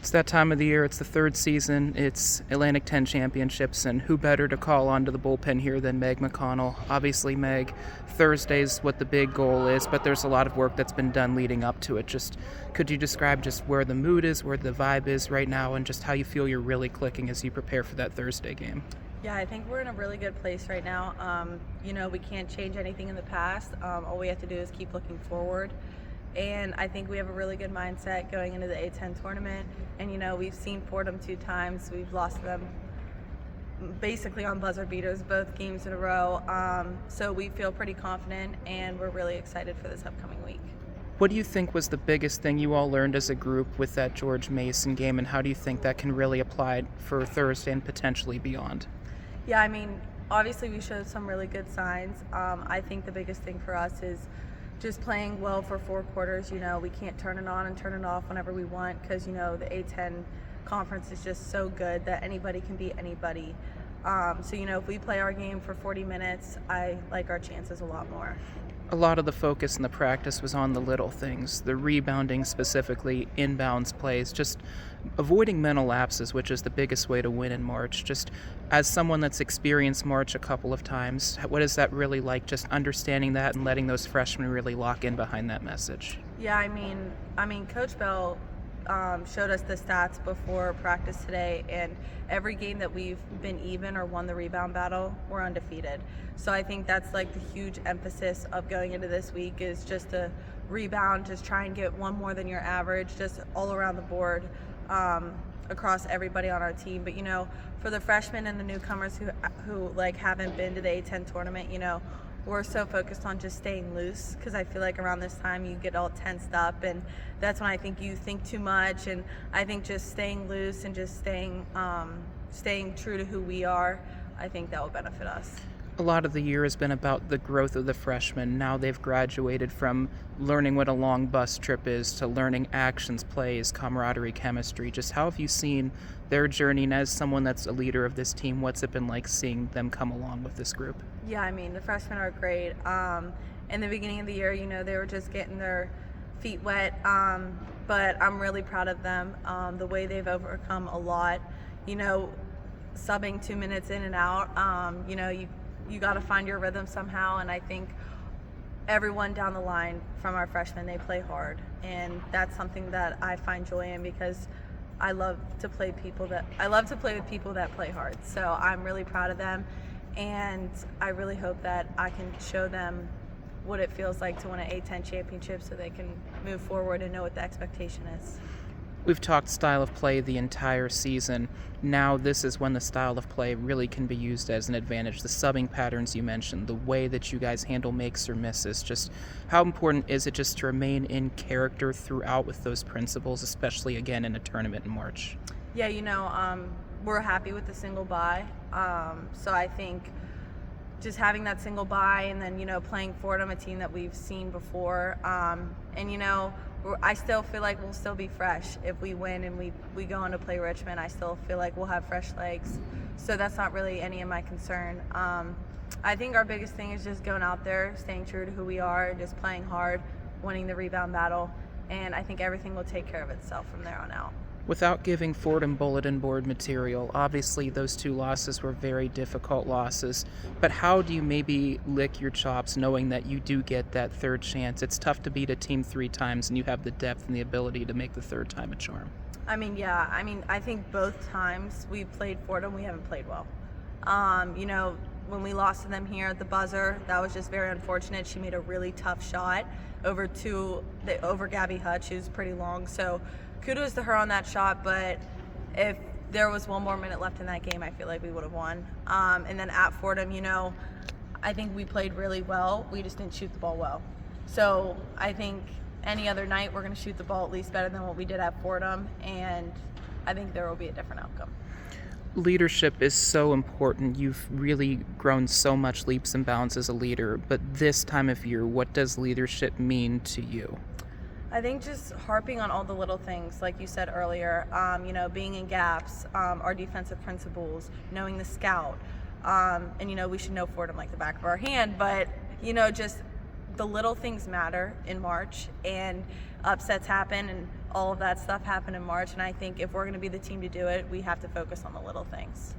It's that time of the year. It's the third season. It's Atlantic 10 championships, and who better to call onto the bullpen here than Meg McConnell? Obviously, Meg, Thursday's what the big goal is, but there's a lot of work that's been done leading up to it. Just could you describe just where the mood is, where the vibe is right now, and just how you feel you're really clicking as you prepare for that Thursday game? Yeah, I think we're in a really good place right now. We can't change anything in the past. All we have to do is keep looking forward. And I think we have a really good mindset going into the A10 tournament. And, we've seen Fordham 2 times. We've lost them basically on buzzer beaters both games in a row. So we feel pretty confident, and we're really excited for this upcoming week. What do you think was the biggest thing you all learned as a group with that George Mason game, and how do you think that can really apply for Thursday and potentially beyond? Yeah, obviously we showed some really good signs. I think the biggest thing for us is just playing well for 4 quarters. We can't turn it on and turn it off whenever we want because, the A10 conference is just so good that anybody can beat anybody. If we play our game for 40 minutes, I like our chances a lot more. A lot of the focus in the practice was on the little things, the rebounding specifically, inbounds plays, just avoiding mental lapses, which is the biggest way to win in March. Just as someone that's experienced March a couple of times, what is that really like, just understanding that and letting those freshmen really lock in behind that message? Yeah, Coach Bell showed us the stats before practice today, and every game that we've been even or won the rebound battle, we're undefeated. So I think that's like the huge emphasis of going into this week is just to rebound, just try and get one more than your average, just all around the board across everybody on our team. But for the freshmen and the newcomers who haven't been to the A10 tournament, we're so focused on just staying loose because I feel like around this time you get all tensed up, and that's when I think you think too much. And I think just staying loose and just staying true to who we are, I think that will benefit us. A lot of the year has been about the growth of the freshmen. Now they've graduated from learning what a long bus trip is to learning actions, plays, camaraderie, chemistry. Just how have you seen their journey? And as someone that's a leader of this team, what's it been like seeing them come along with this group? Yeah, the freshmen are great. In the beginning of the year, they were just getting their feet wet, but I'm really proud of them. The way they've overcome a lot, subbing 2 minutes in and out, you got to find your rhythm somehow, and I think everyone down the line from our freshmen, they play hard, and that's something that I find joy in because I love to play with people that play hard. So I'm really proud of them, and I really hope that I can show them what it feels like to win an A10 championship so they can move forward and know what the expectation is. We've talked style of play the entire season. Now this is when the style of play really can be used as an advantage. The subbing patterns you mentioned, the way that you guys handle makes or misses, just how important is it just to remain in character throughout with those principles, especially again in a tournament in March? Yeah, we're happy with the single bye. So I think just having that single bye and then, playing Fordham, a team that we've seen before, I still feel like we'll still be fresh if we win and we go on to play Richmond. I still feel like we'll have fresh legs, so that's not really any of my concern. I think our biggest thing is just going out there, staying true to who we are, just playing hard, winning the rebound battle, and I think everything will take care of itself from there on out. Without giving Fordham bulletin board material, obviously those 2 losses were very difficult losses, but how do you maybe lick your chops knowing that you do get that third chance? It's tough to beat a team 3 times, and you have the depth and the ability to make the third time a charm. I think both times we played Fordham, we haven't played well. When we lost to them here at the buzzer, that was just very unfortunate. She made a really tough shot over Gabby Hutch, who's pretty long, so kudos to her on that shot, but if there was 1 more minute left in that game, I feel like we would have won. And then at Fordham, I think we played really well. We just didn't shoot the ball well. So I think any other night we're going to shoot the ball at least better than what we did at Fordham, and I think there will be a different outcome. Leadership is so important. You've really grown so much leaps and bounds as a leader, but this time of year, what does leadership mean to you? I think just harping on all the little things, like you said earlier, being in gaps, our defensive principles, knowing the scout, and we should know Fordham like the back of our hand, but just the little things matter in March, and upsets happen, and all of that stuff happen in March. And I think if we're going to be the team to do it, we have to focus on the little things.